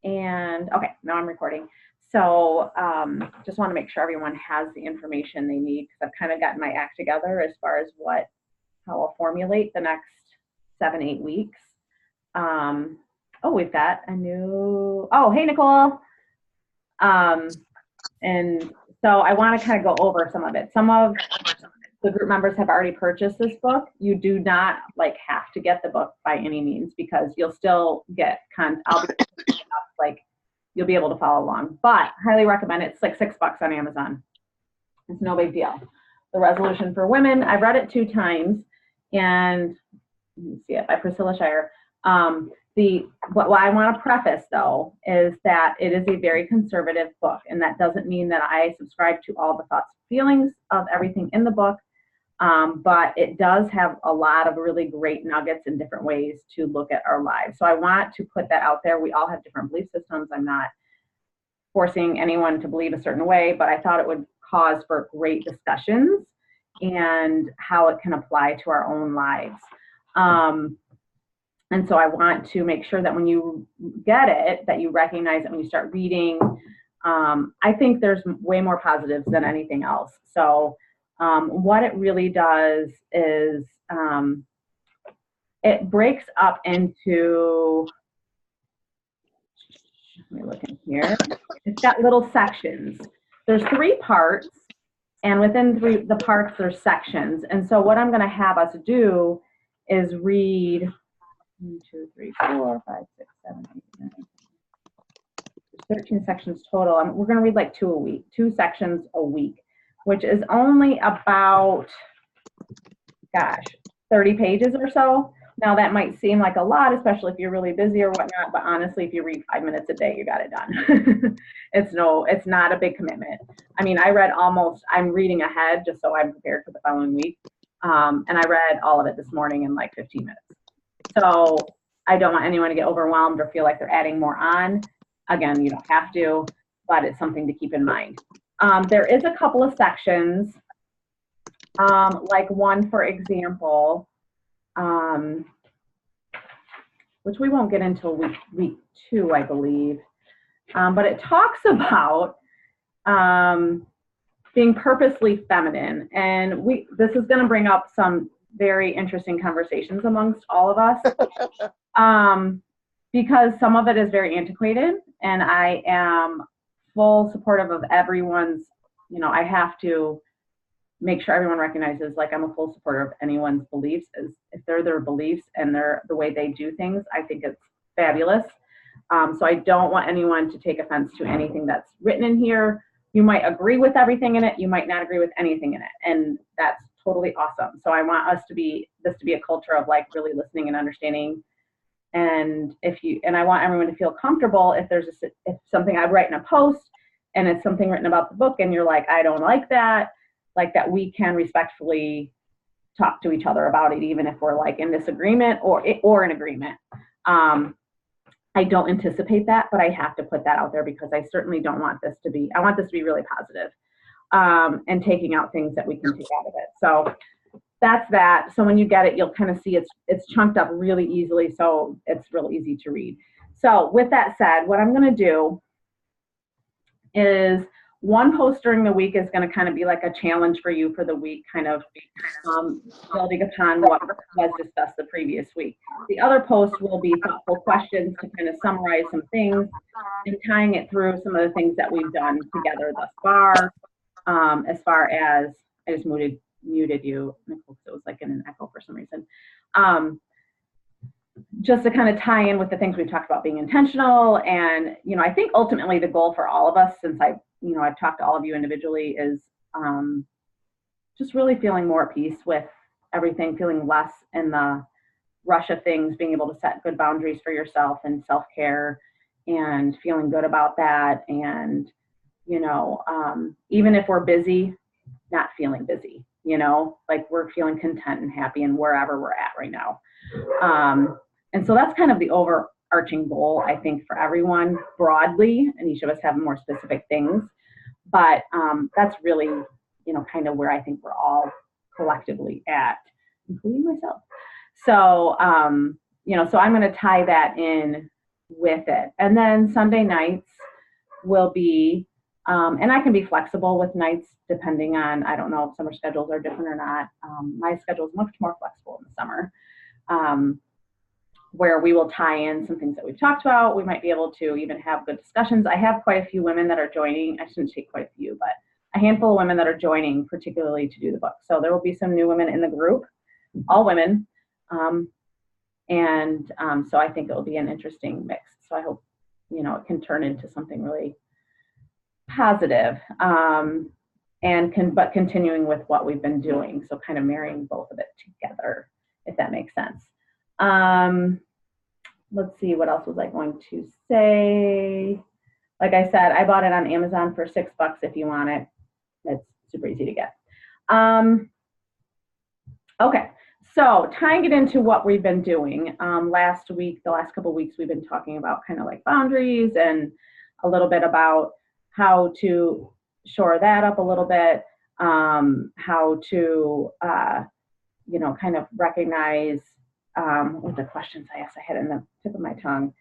And okay, now I'm recording. So just want to make sure everyone has the information they need because I've kind of gotten my act together as far as how I'll formulate the next 7, 8 weeks. Um, oh, we've got a new. Oh, hey Nicole. Um, and so I want to kind of go over some of it. Some of the group members have already purchased this book. You do not have to get the book by any means because you'll still get I'll be like you'll be able to follow along. But highly recommend it. It's like $6 on Amazon. It's no big deal. The Resolution for Women. I've read it 2 times, and let me see it by Priscilla Shirer. What I want to preface though is that it is a very conservative book, and that doesn't mean that I subscribe to all the thoughts and feelings of everything in the book. But it does have a lot of really great nuggets and different ways to look at our lives. So I want to put that out there. We all have different belief systems. I'm not forcing anyone to believe a certain way, but I thought it would cause for great discussions and how it can apply to our own lives. And so I want to make sure that when you get it, that you recognize it when you start reading. I think there's way more positives than anything else. So what it really does is it breaks up into, let me look in here. It's got little sections. There's 3 parts, and within the parts there's sections. And so what I'm going to have us do is read 1, 2, 3, 4, 5, 6, 7, 8, 9, 13 sections total. We're going to read like 2 a week, 2 sections a week, which is only about, 30 pages or so. Now that might seem like a lot, especially if you're really busy or whatnot, but honestly, if you read 5 minutes a day, you got it done. It's not a big commitment. I mean, I'm reading ahead just so I'm prepared for the following week. And I read all of it this morning in like 15 minutes. So I don't want anyone to get overwhelmed or feel like they're adding more on. Again, you don't have to, but it's something to keep in mind. There is a couple of sections, like one, for example, which we won't get until week 2, I believe. But it talks about being purposely feminine. And this is going to bring up some very interesting conversations amongst all of us. Because some of it is very antiquated, and I am full supportive of everyone's, I have to make sure everyone recognizes, I'm a full supporter of anyone's beliefs. If they're their beliefs and they're the way they do things, I think it's fabulous. So I don't want anyone to take offense to anything that's written in here. You might agree with everything in it. You might not agree with anything in it. And that's totally awesome. So I want this to be a culture of really listening and understanding. And I want everyone to feel comfortable if something I write in a post and it's something written about the book and you're like, I don't like that we can respectfully talk to each other about it, even if we're in disagreement or in agreement. I don't anticipate that, but I have to put that out there because I certainly don't want this to be, I want this to be really positive, and taking out things that we can take out of it. So that's that. So when you get it, you'll kind of see it's chunked up really easily, so it's real easy to read. So with that said, what I'm going to do is one post during the week is going to kind of be like a challenge for you for the week, kind of building upon what was discussed the previous week. The other post will be thoughtful questions to kind of summarize some things and tying it through some of the things that we've done together thus far. As far as, I just muted you, Nicole, so it was in an echo for some reason. Just to kind of tie in with the things we've talked about being intentional. And, I think ultimately the goal for all of us, since I've talked to all of you individually, is just really feeling more at peace with everything, feeling less in the rush of things, being able to set good boundaries for yourself and self-care and feeling good about that. And, even if we're busy, not feeling busy, we're feeling content and happy in wherever we're at right now. And so that's kind of the overarching goal, I think, for everyone broadly, and each of us have more specific things, but that's really, kind of where I think we're all collectively at, including myself. So, so I'm going to tie that in with it. And then Sunday nights will be, and I can be flexible with nights depending on, I don't know if summer schedules are different or not. My schedule is much more flexible in the summer, where we will tie in some things that we've talked about. We might be able to even have good discussions. I have quite a few women that are joining. I shouldn't say quite a few, but a handful of women that are joining, particularly to do the book. So there will be some new women in the group, all women. So I think it will be an interesting mix. So I hope, it can turn into something really positive, but continuing with what we've been doing. So kind of marrying both of it together, if that makes sense. Let's see, what else was I going to say? Like I said, I bought it on Amazon for $6 if you want it. It's super easy to get. Okay, so tying it into what we've been doing. Last week, the last couple of weeks, we've been talking about kind of like boundaries and a little bit about how to shore that up a little bit, how to, kind of recognize what the questions I asked, I had in the tip of my tongue.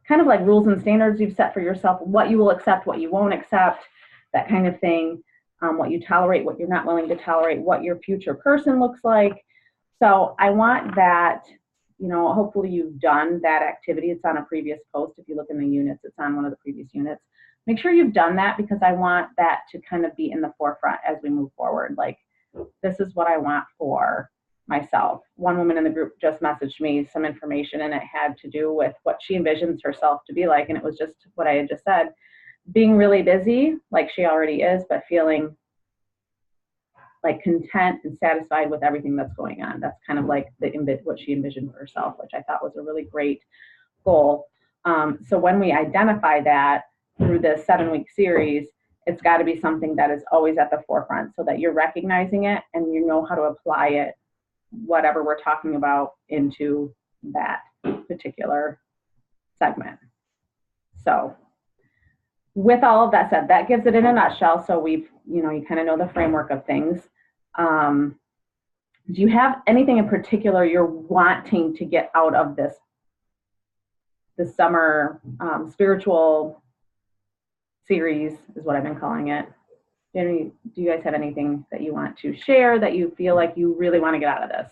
Kind of like rules and standards you've set for yourself, what you will accept, what you won't accept, that kind of thing, what you tolerate, what you're not willing to tolerate, what your future person looks like. So I want that, hopefully you've done that activity. It's on a previous post. If you look in the units, it's on one of the previous units. Make sure you've done that, because I want that to kind of be in the forefront as we move forward. Like, this is what I want for myself. One woman in the group just messaged me some information, and it had to do with what she envisions herself to be like. And it was just what I had just said, being really busy, like she already is, but feeling like content and satisfied with everything that's going on. That's kind of like what she envisioned for herself, which I thought was a really great goal. So when we identify that through this 7-week series, it's got to be something that is always at the forefront, so that you're recognizing it and you know how to apply it, whatever we're talking about, into that particular segment. So with all of that said, that gives it in a nutshell. So we've, you kind of know the framework of things. Do you have anything in particular you're wanting to get out of this summer spiritual series, is what I've been calling it? Do you guys have anything that you want to share that you feel like you really want to get out of this?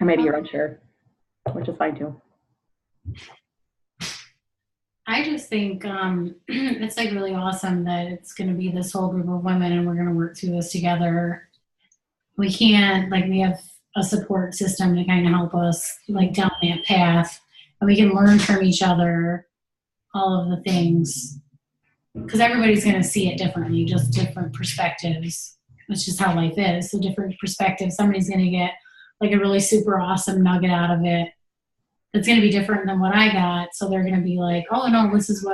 Or maybe you're unsure, which is fine too. I just think it's like really awesome that it's going to be this whole group of women and we're going to work through this together. We have a support system to kind of help us like down that path, and we can learn from each other all of the things, because everybody's going to see it differently, just different perspectives. It's just how life is. So different perspectives. Somebody's going to get like a really super awesome nugget out of it that's going to be different than what I got. So they're going to be like, oh no, this is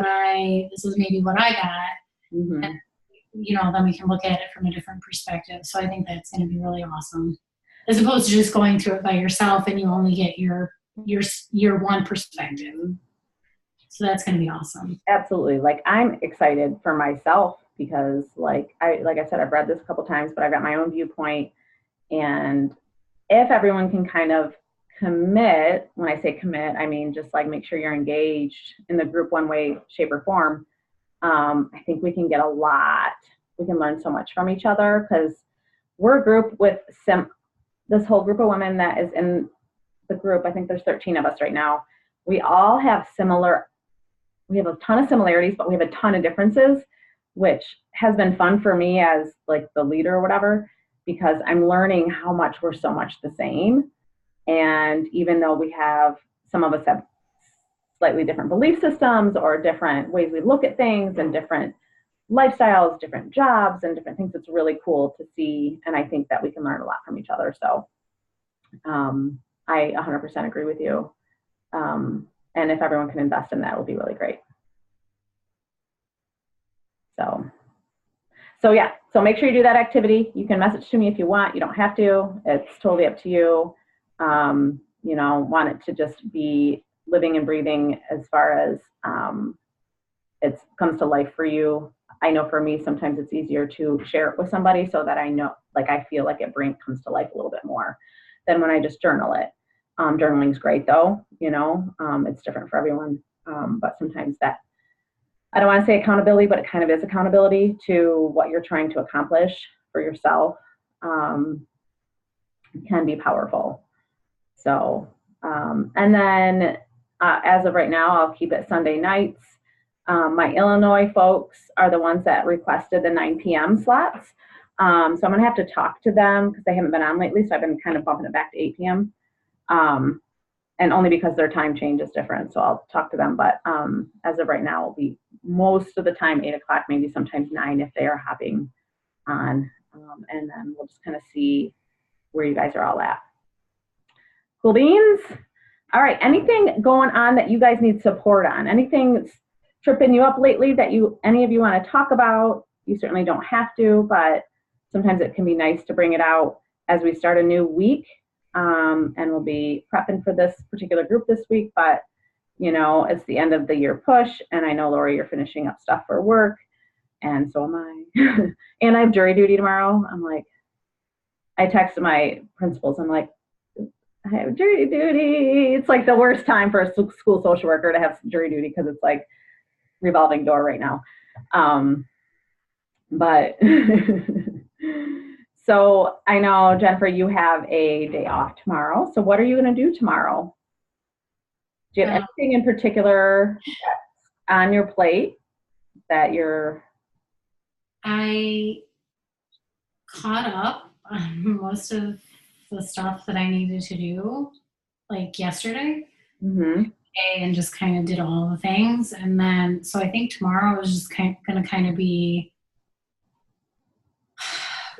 maybe what I got. Mm-hmm. And, then we can look at it from a different perspective. So I think that's going to be really awesome, as opposed to just going through it by yourself and you only get your one perspective. So that's going to be awesome. Absolutely. Like, I'm excited for myself, because like I said, I've read this a couple times, but I've got my own viewpoint. And if everyone can kind of commit, when I say commit, I mean just like make sure you're engaged in the group one way, shape, or form. I think we can get a lot. We can learn so much from each other, because we're a group with this whole group of women that is in the group. I think there's 13 of us right now. We all have we have a ton of similarities, but we have a ton of differences, which has been fun for me as like the leader or whatever, because I'm learning how much we're so much the same. And even though some of us have slightly different belief systems or different ways we look at things and different lifestyles, different jobs and different things, it's really cool to see. And I think that we can learn a lot from each other. So I 100% agree with you. And if everyone can invest in that, it will be really great. So yeah, so make sure you do that activity. You can message to me if you want. You don't have to. It's totally up to you. Want it to just be living and breathing as far as it comes to life for you. I know for me, sometimes it's easier to share it with somebody so that I know, like, I feel like it comes to life a little bit more than when I just journal it. Journaling's great though, it's different for everyone. But sometimes that, I don't want to say accountability, but it kind of is accountability to what you're trying to accomplish for yourself, can be powerful. So, and then as of right now, I'll keep it Sunday nights. My Illinois folks are the ones that requested the 9 p.m. slots. So I'm going to have to talk to them because they haven't been on lately. So I've been kind of bumping it back to 8 p.m. And only because their time change is different. So I'll talk to them. But as of right now, it'll be most of the time 8 o'clock, maybe sometimes 9 if they are hopping on. And then we'll just kind of see where you guys are all at. Cool beans. All right. Anything going on that you guys need support on? Anything tripping you up lately that any of you want to talk about? You certainly don't have to, but sometimes it can be nice to bring it out as we start a new week. And we'll be prepping for this particular group this week, but it's the end of the year push. And I know, Lori, you're finishing up stuff for work, and so am I. And I have jury duty tomorrow. I'm like, I texted my principals. I'm like, I have jury duty. It's like the worst time for a school social worker to have jury duty because it's like revolving door right now. But so I know, Jennifer, you have a day off tomorrow. So what are you going to do tomorrow? Do you have anything in particular on your plate that you're... I caught up on most of the stuff that I needed to do, like yesterday. Mm-hmm. And just kind of did all the things. And then, so I think tomorrow is just going to kind of be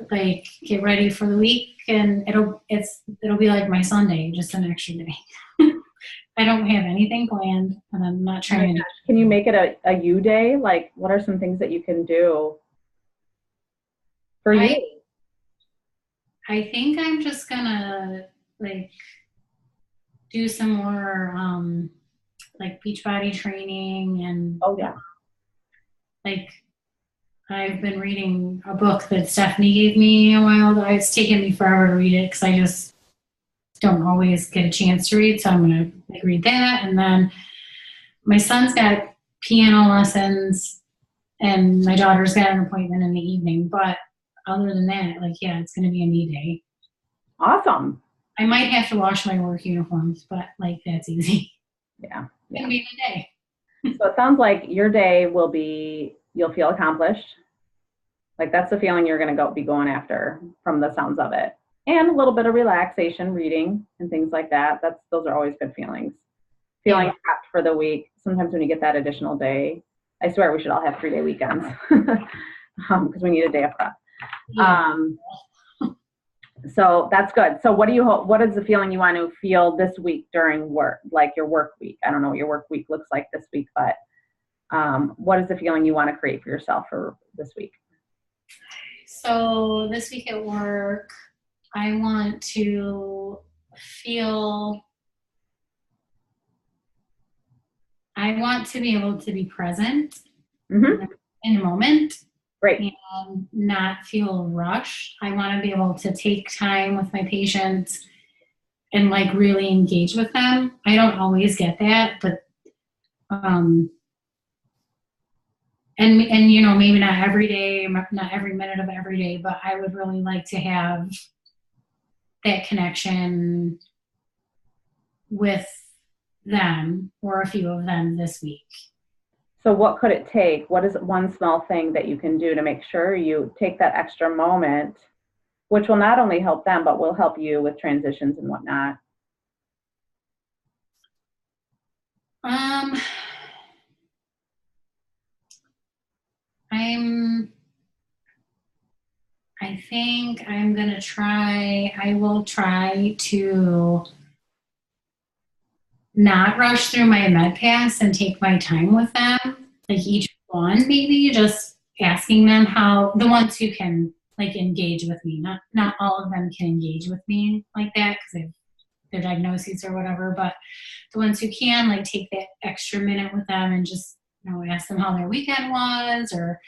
like, get ready for the week, and it'll be like my Sunday, just an extra day. I don't have anything planned, and I'm not trying to. Can you make it a you day? Like, what are some things that you can do for you? I think I'm just gonna like do some more like Beachbody training, and oh yeah, like I've been reading a book that Stephanie gave me a while ago. It's taken me forever to read it because I just don't always get a chance to read. So I'm going to like read that. And then my son's got piano lessons and my daughter's got an appointment in the evening. But other than that, like, yeah, it's going to be a me day. Awesome. I might have to wash my work uniforms, but like that's easy. Yeah. It's going to be the day. So it sounds like your day will be, you'll feel accomplished. Like that's the feeling you're going to be going after from the sounds of it. And a little bit of relaxation, reading and things like that. Those are always good feelings. Feeling trapped for the week. Sometimes when you get that additional day, I swear we should all have 3-day weekends because we need a day of prep. Yeah. So that's good. So what is the feeling you want to feel this week during work, like your work week? I don't know what your work week looks like this week, but what is the feeling you want to create for yourself for this week? So this week at work, I want to be able to be present in the moment. Great. And not feel rushed. I want to be able to take time with my patients and like really engage with them. I don't always get that, but and maybe not every day, not every minute of every day, but I would really like to have that connection with them or a few of them this week. So what could it take? What is one small thing that you can do to make sure you take that extra moment, which will not only help them, but will help you with transitions and whatnot? I think I will try to not rush through my med pass and take my time with them, like each one, maybe just asking them how, the ones who can like engage with me, not all of them can engage with me like that because they have their diagnoses or whatever, but the ones who can, like, take that extra minute with them and just ask them how their weekend was, or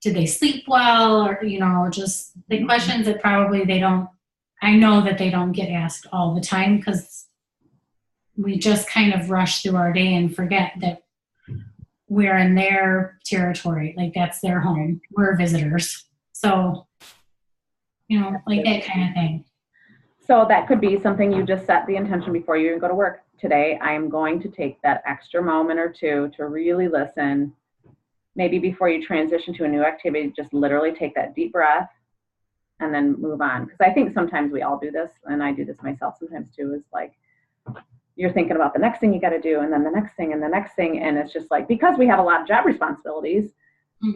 did they sleep well, or just the questions that probably I know that they don't get asked all the time, because we just kind of rush through our day and forget that we're in their territory. Like, that's their home. We're visitors. So, like that kind of thing. So that could be something you just set the intention before you even go to work. Today, I am going to take that extra moment or two to really listen. Maybe before you transition to a new activity, just literally take that deep breath and then move on. Because I think sometimes we all do this, and I do this myself sometimes too, is like, you're thinking about the next thing you got to do, and then the next thing, and the next thing. And it's just like, because we have a lot of job responsibilities,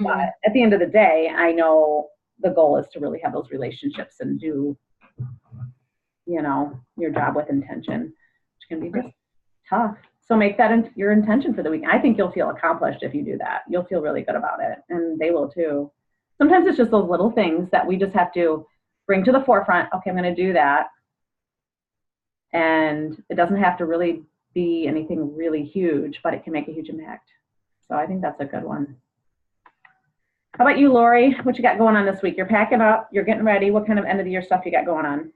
but at the end of the day, I know the goal is to really have those relationships and do, your job with intention, which can be just tough. So make that your intention for the week. I think you'll feel accomplished if you do that. You'll feel really good about it, and they will too. Sometimes it's just those little things that we just have to bring to the forefront. Okay, I'm going to do that. And it doesn't have to really be anything really huge, but it can make a huge impact. So I think that's a good one. How about you, Lori? What you got going on this week? You're packing up, you're getting ready. What kind of end of the year stuff you got going on?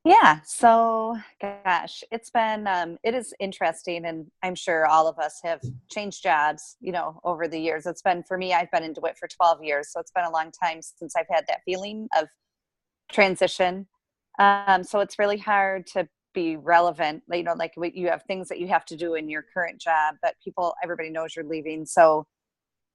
Yeah, so gosh, it is interesting, and I'm sure all of us have changed jobs, over the years. For me, I've been in DeWitt for 12 years, so it's been a long time since I've had that feeling of transition. So it's really hard to be relevant, like you have things that you have to do in your current job, but everybody knows you're leaving, so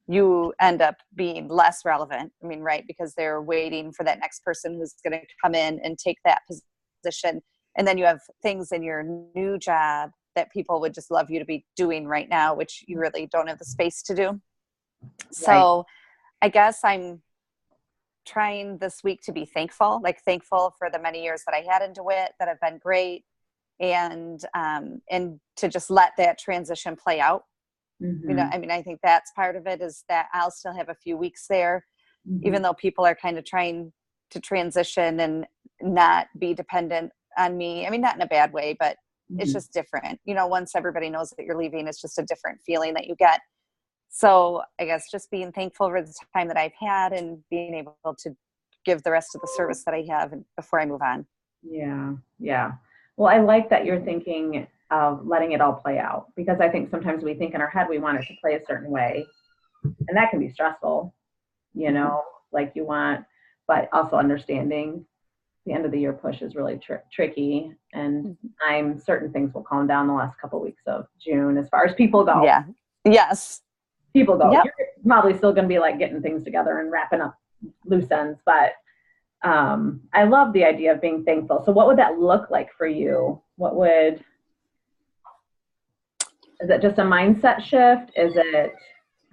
you end up being less relevant. I mean, right, because they're waiting for that next person who's going to come in and take that position. And then you have things in your new job that people would just love you to be doing right now, which you really don't have the space to do. So right. I guess I'm trying this week to be thankful for the many years that I had in DeWitt that have been great, and to just let that transition play out. Mm-hmm. I think that's part of it, is that I'll still have a few weeks there, mm-hmm. even though people are kind of trying to transition and not be dependent on me. Not in a bad way, but mm-hmm. it's just different. Once everybody knows that you're leaving, it's just a different feeling that you get. So I guess just being thankful for the time that I've had and being able to give the rest of the service that I have before I move on. Yeah. Yeah. Well, I like that you're thinking of letting it all play out, because I think sometimes we think in our head we want it to play a certain way, and that can be stressful, like you want, but also understanding the end of the year push is really tricky, and mm-hmm. I'm certain things will calm down the last couple of weeks of June as far as people go. Yeah. Yes. People go. Yep. You're probably still going to be like getting things together and wrapping up loose ends, but I love the idea of being thankful. So what would that look like for you? Is it just a mindset shift? Is it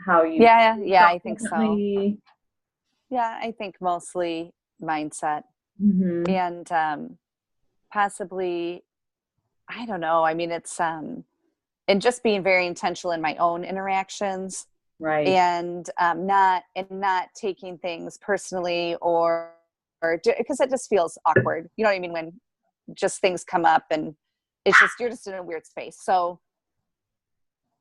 how you? Yeah, I think so. Yeah, I think mostly mindset, mm-hmm. and possibly, I don't know. It's and just being very intentional in my own interactions, right? And not taking things personally or because it just feels awkward. You know what I mean? When just things come up and it's just, you're just in a weird space. So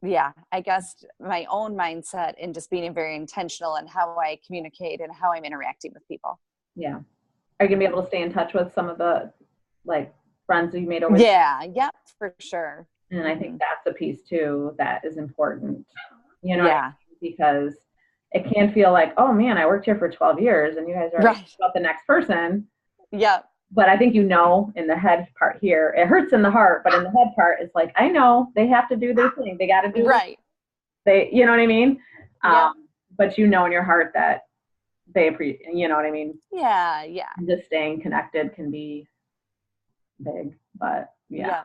yeah, I guess my own mindset and just being very intentional in how I communicate and how I'm interacting with people. Yeah. Are you gonna be able to stay in touch with some of the friends that you made over? Yeah, for sure. And I think that's a piece too that is important. Yeah. Because it can feel like, oh man, I worked here for 12 years and you guys are right about the next person. Yeah. But I think in the head part here, it hurts in the heart, but in the head part, it's like, I know they have to do their thing. They got to do right. You know what I mean? Yeah. But in your heart that they appreciate, you know what I mean? Yeah. Yeah. Just staying connected can be big, but yeah.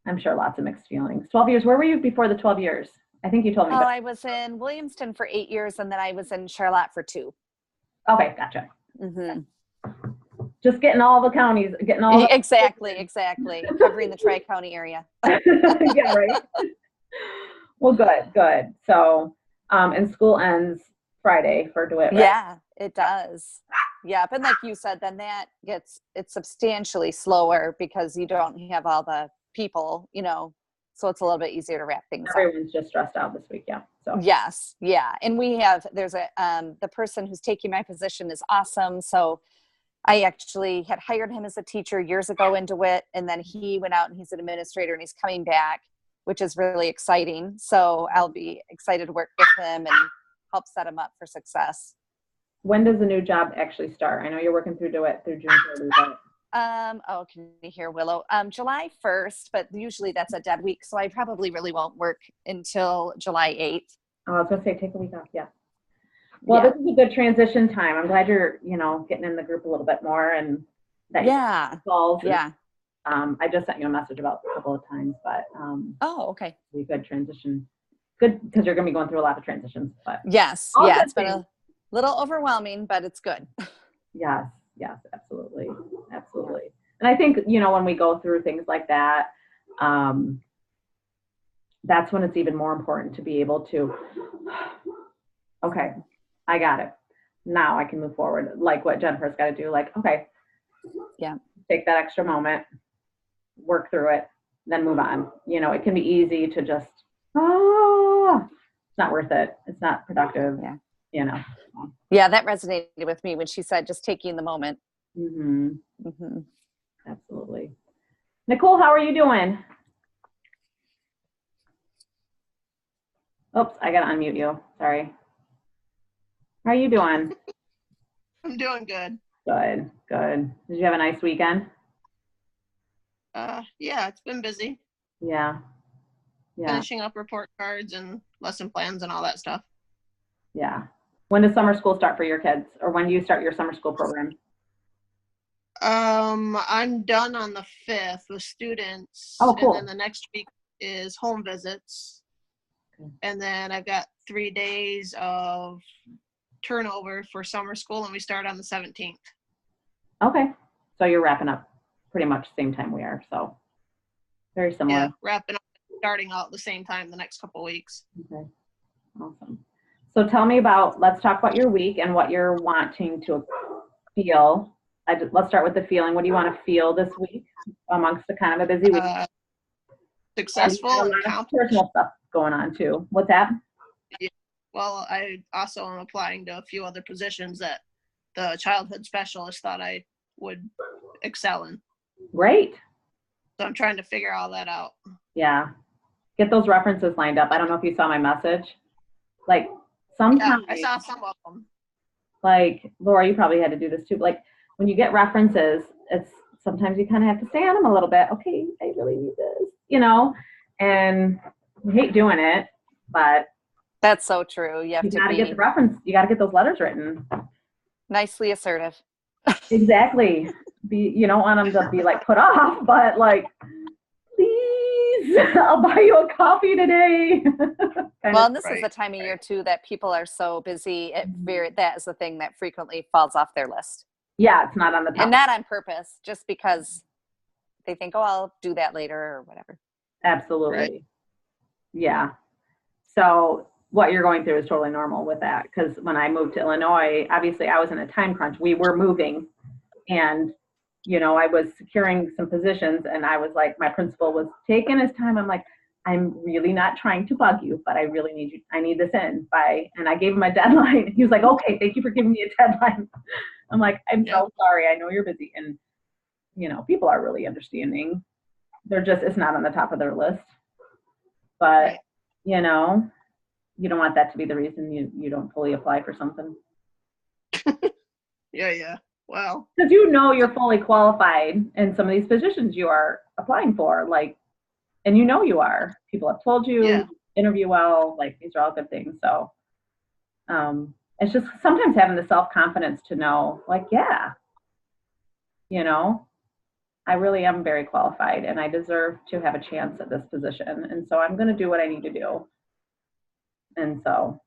I'm sure lots of mixed feelings. 12 years. Where were you before the 12 years? I think you told me. I was in Williamston for 8 years, and then I was in Charlotte for 2. Okay, gotcha. Mm-hmm. Just getting all the counties, exactly, covering the Tri-County area. Yeah, right. Well, good. So, and school ends Friday for DeWitt, right? Yeah, it does. Yeah, but like you said, then it's substantially slower because you don't have all the people, so it's a little bit easier to wrap things up. Everyone's just stressed out this week, yeah. So Yes, yeah. And there's the person who's taking my position is awesome. So I actually had hired him as a teacher years ago in DeWitt, and then he went out and he's an administrator and he's coming back, which is really exciting. So I'll be excited to work with him and help set him up for success. when does the new job actually start? I know you're working through DeWitt through June 30, but Can you hear Willow? July 1st, but usually that's a dead week. So I probably really won't work until July 8th. I was gonna say take a week off. Yeah. Well, Yeah. this is a good transition time. I'm glad you're, getting in the group a little bit more and that Yeah. calls. Yeah. I just sent you a message about a couple of times, but Oh, okay. be a good transition. Good because you're gonna be going through a lot of transitions. But Yes. All Yeah. good It's been a little overwhelming, but it's good. yes, absolutely, absolutely. And I think when we go through things like that, that's when it's even more important to be able to. Okay, I got it. Now I can move forward. Like what Jennifer's got to do. Like, okay, Yeah. take that extra moment, work through it, then move on. It can be easy to just, it's not worth it. It's not productive. Yeah. Yeah, that resonated with me when she said just taking the moment. Absolutely. Nicole, how are you doing? Oops, I gotta unmute you. Sorry. How are you doing? I'm doing good. Good. Did you have a nice weekend? Yeah, it's been busy. Yeah. Finishing up report cards and lesson plans and all that stuff. Yeah. When does summer school start for your kids? Or when do you start your summer school program? I'm done on the 5th with students. Oh, cool. And then the next week is home visits. Okay. And then I've got 3 days of turnover for summer school, and we start on the 17th. Okay. So you're wrapping up pretty much the same time we are. So very similar. Yeah, wrapping up, starting all at the same time the next couple weeks. Okay. Awesome. So tell me let's talk about your week and what you're wanting to feel. Let's start with the feeling. What do you want to feel this week amongst the kind of a busy week? Successful and accomplished. Personal stuff going on too. What's that? Well, I also am applying to a few other positions that the childhood specialist thought I would excel in. Great. So I'm trying to figure all that out. Yeah. Get those references lined up. I don't know if you saw my message. Like sometimes, Yeah, I saw some of them. like Laura, you probably had to do this too. Like when you get references, it's sometimes you kind of have to stay on them a little bit. Okay, I really need this, and I hate doing it, but That's so true. You have to got to be get the reference. You got to get those letters written. nicely assertive. Exactly. You don't want them to be like put off, but like, please, I'll buy you a coffee today. Well, and this is Right, the time of year too that people are so busy. That is the thing that frequently falls off their list, Yeah, it's not on the top. and not on purpose, just because they think, "Oh, I'll do that later" or whatever. Absolutely. Right. Yeah. So what you're going through is totally normal with that. Because when I moved to Illinois, obviously I was in a time crunch. We were moving and, I was securing some positions and I was like, my principal was taking his time. I'm like, I'm really not trying to bug you, but I really need you. I need this in by, and I gave him a deadline. He was like, okay, thank you for giving me a deadline. I'm like, I'm so sorry. I know you're busy. And, people are really understanding. It's not on the top of their list. But, Right. you don't want that to be the reason you don't fully apply for something. Yeah. Well, Because you're fully qualified in some of these positions you are applying for, like, and you are. People have told you, Yeah. interview well, like, these are all good things. So it's just sometimes having the self-confidence to know, like, yeah, I really am very qualified and I deserve to have a chance at this position. And so I'm going to do what I need to do. And so.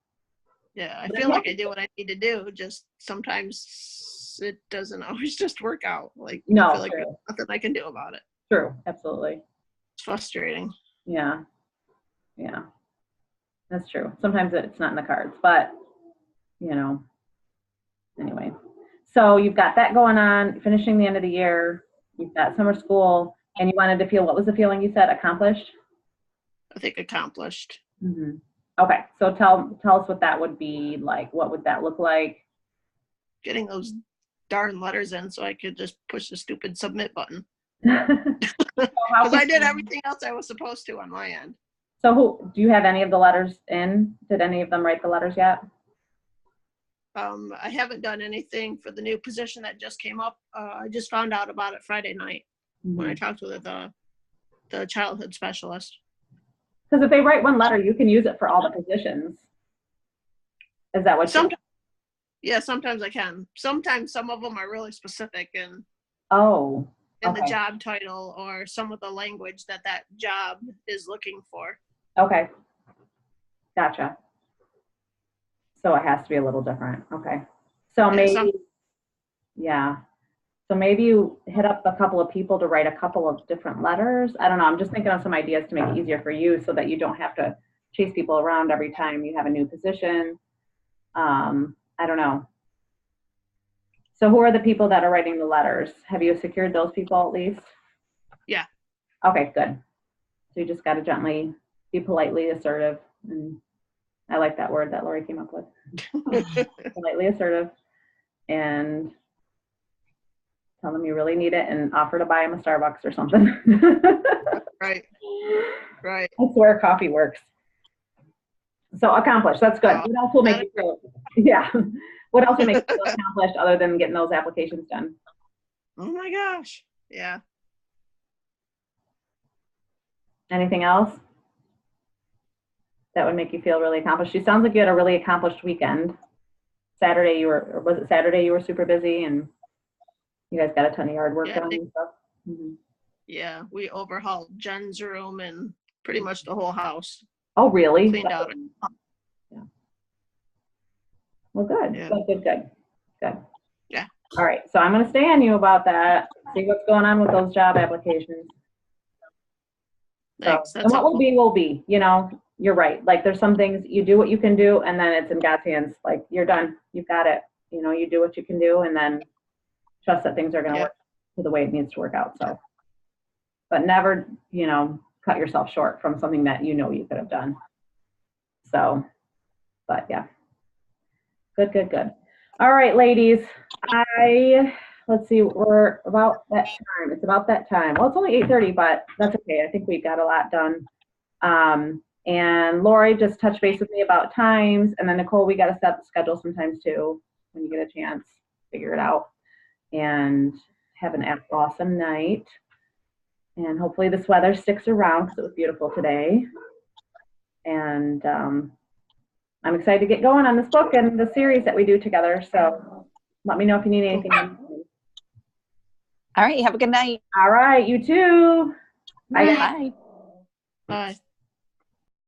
yeah, I feel like I do what I need to do. Just sometimes it doesn't always just work out. Like, No, I feel like true. there's nothing I can do about it. True. Absolutely. It's frustrating. Yeah. That's true. Sometimes it's not in the cards, but anyway. So you've got that going on, finishing the end of the year, you've got summer school, and you wanted to feel, what was the feeling you said? Accomplished? I think accomplished. Mm-hmm. Okay, so tell us what that would be like. What would that look like? Getting those darn letters in so I could just push the stupid submit button. How Because I did could- everything else I was supposed to on my end. So who, do you have any of the letters in? Did any of them write the letters yet? I haven't done anything for the new position that just came up. I just found out about it Friday night when I talked with the childhood specialist. Because if they write one letter, you can use it for all the positions. Is that what you? Sometimes, yeah, sometimes I can. Sometimes some of them are really specific in Oh, the okay. job title or some of the language that job is looking for. Okay. Gotcha. So it has to be a little different. Okay. So Yeah, maybe, yeah. So maybe you hit up a couple of people to write a couple of different letters. I don't know. I'm just thinking of some ideas to make it easier for you so that you don't have to chase people around every time you have a new position. I don't know. So who are the people that are writing the letters? Have you secured those people at least? Yeah. Okay, good. So you just got to gently be politely assertive. And I like that word that Lori came up with. Politely assertive. And tell them you really need it and offer to buy them a Starbucks or something. Right. Right. That's where coffee works. So accomplished. That's good. What else will make you feel? Yeah. What else will make you feel accomplished other than getting those applications done? Oh my gosh. Yeah. Anything else that would make you feel really accomplished? You sounds like you had a really accomplished weekend. Saturday you were, or was it Saturday you were super busy and you guys got a ton of yard work Yeah, done and stuff? Mm-hmm. Yeah. We overhauled Jen's room and pretty much the whole house. Oh, really? Cleaned out. Yeah. Well, good. Yeah. Good. Yeah. All right. So I'm going to stay on you about that. See what's going on with those job applications. Thanks. So, and That's what helpful. will be, you know, you're right. Like there's some things you do what you can do and then it's in God's hands. Like you're done. You've got it. You know, you do what you can do and then trust that things are going to Yeah. work the way it needs to work out. So, but never, you know, cut yourself short from something that you know you could have done. So, but yeah. Good. All right, ladies. Let's see, we're about that time. It's about that time. Well, it's only 8:30, but that's okay. I think we got a lot done. And Lori just touched base with me about times. And then Nicole, we got to schedule sometimes too when you get a chance. Figure it out. And have an awesome night. And hopefully this weather sticks around because it was beautiful today. And I'm excited to get going on this book and the series that we do together. So let me know if you need anything. All right. Have a good night. All right, you too. Bye. Bye. Bye.